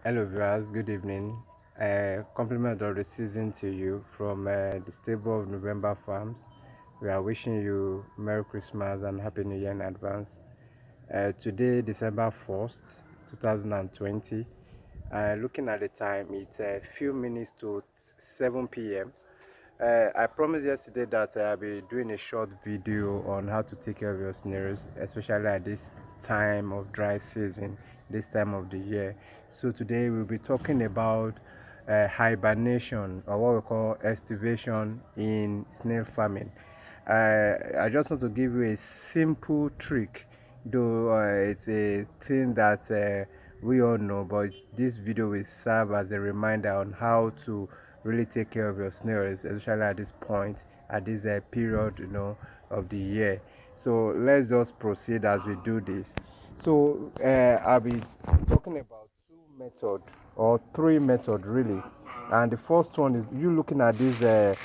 Hello viewers, good evening. Compliment of the season to you from the stable of November Farms. We are wishing you Merry Christmas and Happy New Year in advance. Today, December 1st, 2020. Looking at the time, it's a few minutes to 7 p.m. I promised yesterday that I'll be doing a short video on how to take care of your snails, especially at this time of dry season, this time of the year. So today we'll be talking about hibernation, or what we call estivation in snail farming. I just want to give you a simple trick, though it's a thing that we all know, but this video will serve as a reminder on how to really take care of your snails, especially at this point, at this period, of the year. So let's just proceed as we do this. So I'll be talking about two methods or three methods really, and the first one is you looking at this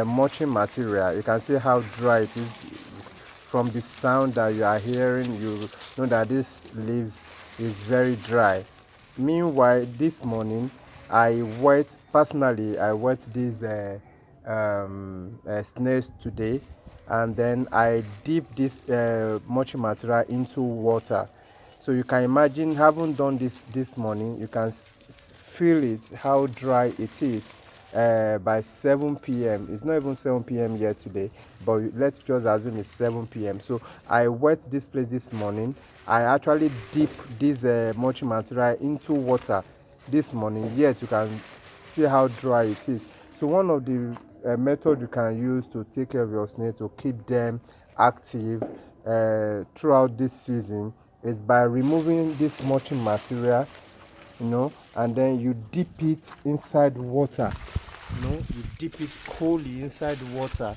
mulching material. You can see how dry it is from the sound that you are hearing. You know that this leaves is very dry. Meanwhile, this morning I wet these snails today, and then I dip this mulching material into water. So you can imagine, having done this morning, you can feel it how dry it is by 7 p.m. It's not even 7 p.m. yet today, but let's just assume it's 7 p.m. So I wet this place this morning. I actually dip this mulching material into water this morning, yet you can see how dry it is. So one of the method you can use to take care of your snail, to keep them active throughout this season, is by removing this mulching material, and then you dip it inside water. You dip it coldly inside water,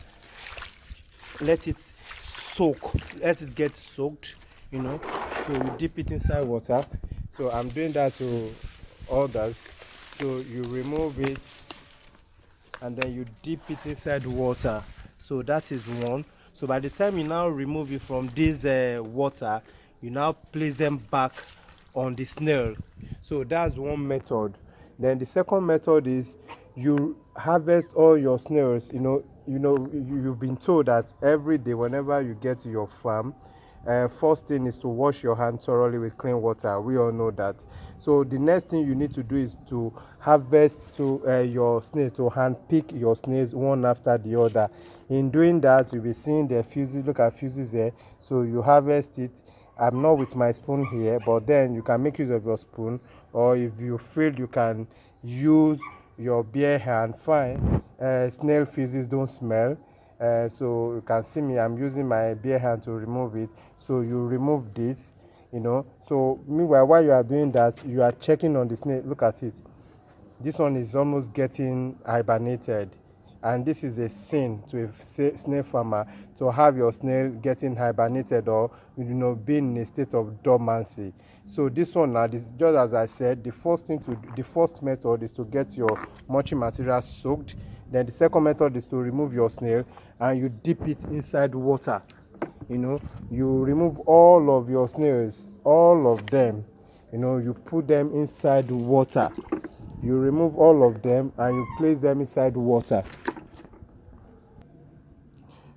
let it soak, let it get soaked. So you dip it inside water. So I'm doing that to others. So you remove it, and then you dip it inside water. So that is one. So by the time you now remove it from this water, you now place them back on the snail. So that's one method. Then the second method is you harvest all your snails. You've been told that every day whenever you get to your farm, first thing is to wash your hands thoroughly with clean water. We all know that. So the next thing you need to do is to harvest to your snails, to hand pick your snails one after the other. In doing that, you'll be seeing the fuses. Look at fuses there. So you harvest it. I'm not with my spoon here, but then you can make use of your spoon, or if you feel you can use your bare hand, fine. Snail feces don't smell, so you can see me, I'm using my bare hand to remove it. So you remove this. So meanwhile, while you are doing that, you are checking on the snail. Look at it, this one is almost getting hibernated, and this is a sin to a snail farmer, to have your snail getting hibernated, or being in a state of dormancy. So this one now, this, just as I said, the first method is to get your mulching material soaked. Then the second method is to remove your snail and you dip it inside water. You remove all of your snails, all of them. You put them inside water. You remove all of them and you place them inside water.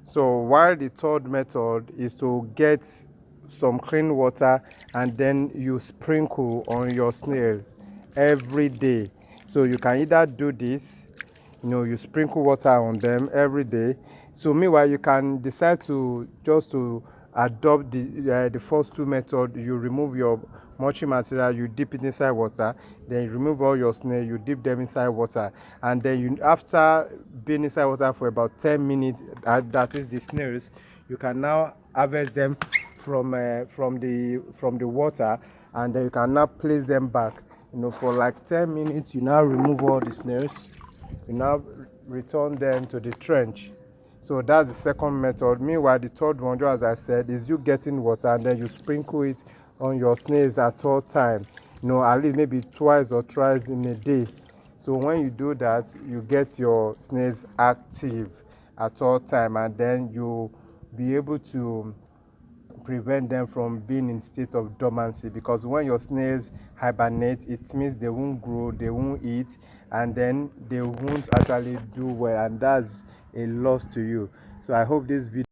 So while the third method is to get some clean water and then you sprinkle on your snails every day. So you can either do this, you sprinkle water on them every day. So meanwhile, you can decide to just to adopt the first two methods. You remove your mulching material, you dip it inside water, then you remove all your snail, you dip them inside water, and then after being inside water for about 10 minutes, that is the snails, you can now harvest them from the water, and then you can now place them back. For like 10 minutes, you now remove all the snails, you now return them to the trench. So that's the second method. Meanwhile, the third one, just as I said, is you getting water and then you sprinkle it on your snails at all time. At least maybe twice or thrice in a day. So when you do that, you get your snails active at all time, and then you'll be able to prevent them from being in state of dormancy, because when your snails hibernate, it means they won't grow, they won't eat, and then they won't actually do well, and that's a loss to you. So I hope this video